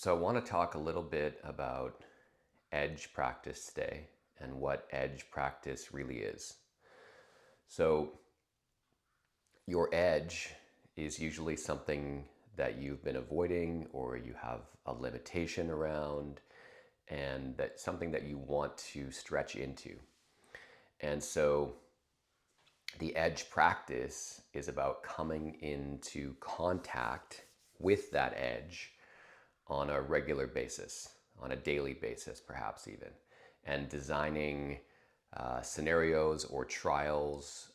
So I want to talk a little bit about edge practice today and what edge practice really is. So your edge is usually something that you've been avoiding or you have a limitation around, and that's something that you want to stretch into. And so the edge practice is about coming into contact with that edge on a regular basis, on a daily basis, perhaps even, and designing scenarios or trials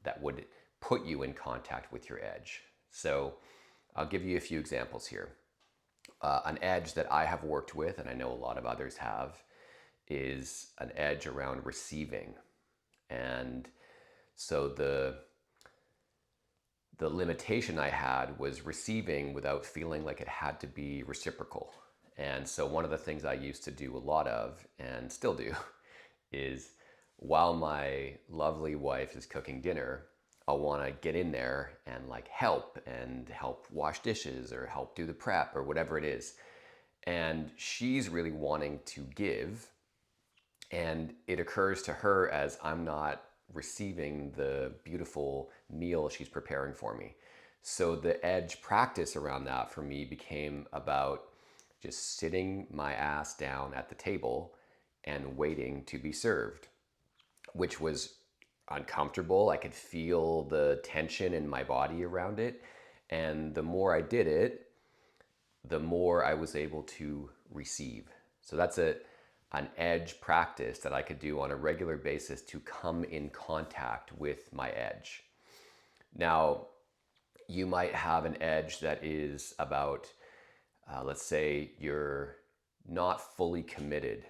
that would put you in contact with your edge. So I'll give you a few examples here. An edge that I have worked with, and I know a lot of others have, is an edge around receiving. And so the limitation I had was receiving without feeling like it had to be reciprocal. And so one of the things I used to do a lot of, and still do, is while my lovely wife is cooking dinner, I'll want to get in there and like help wash dishes or help do the prep or whatever it is. And she's really wanting to give, and it occurs to her as I'm not receiving the beautiful meal she's preparing for me. So the edge practice around that for me became about just sitting my ass down at the table and waiting to be served, which was uncomfortable. I could feel the tension in my body around it. And the more I did it, the more I was able to receive. So that's an edge practice that I could do on a regular basis to come in contact with my edge. Now, you might have an edge that is about, let's say you're not fully committed.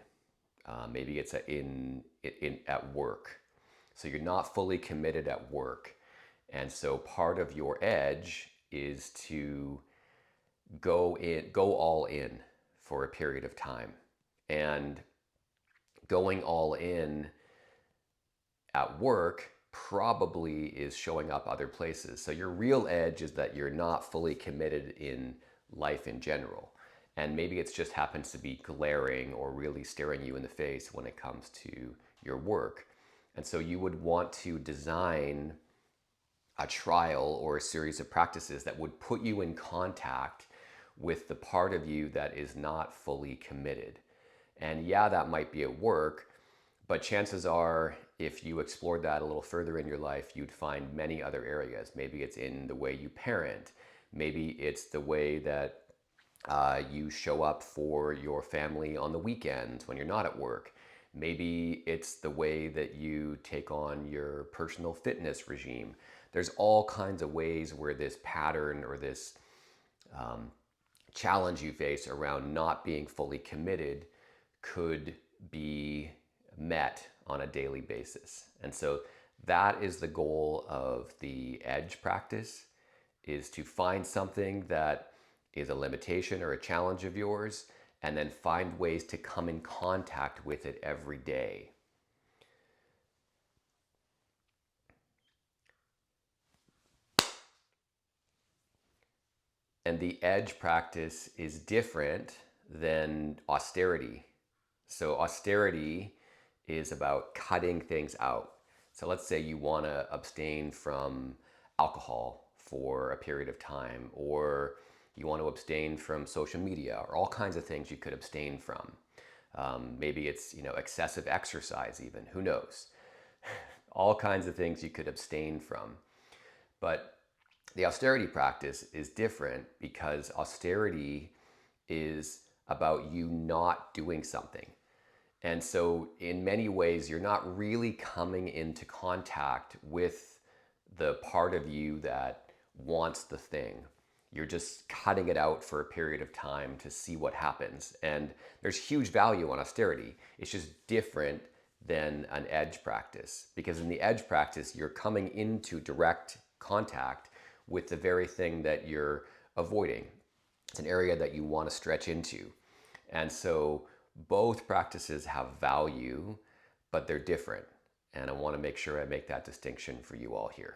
Maybe it's at work. So you're not fully committed at work. And so part of your edge is to go all in for a period of time. And going all in at work probably is showing up other places. So your real edge is that you're not fully committed in life in general. And maybe it just happens to be glaring or really staring you in the face when it comes to your work. And so you would want to design a trial or a series of practices that would put you in contact with the part of you that is not fully committed. And yeah, that might be at work, but chances are if you explored that a little further in your life, you'd find many other areas. Maybe it's in the way you parent. Maybe it's the way that you show up for your family on the weekends when you're not at work. Maybe it's the way that you take on your personal fitness regime. There's all kinds of ways where this pattern or this challenge you face around not being fully committed could be met on a daily basis. And so that is the goal of the edge practice, is to find something that is a limitation or a challenge of yours, and then find ways to come in contact with it every day. And the edge practice is different than austerity. So austerity is about cutting things out. So let's say you want to abstain from alcohol for a period of time, or you want to abstain from social media, or all kinds of things you could abstain from. Maybe it's excessive exercise even, who knows? All kinds of things you could abstain from. But the austerity practice is different because austerity is about you not doing something. And so in many ways, you're not really coming into contact with the part of you that wants the thing. You're just cutting it out for a period of time to see what happens. And there's huge value on austerity. It's just different than an edge practice, because in the edge practice, you're coming into direct contact with the very thing that you're avoiding. It's an area that you want to stretch into. And so both practices have value, but they're different. And I want to make sure I make that distinction for you all here.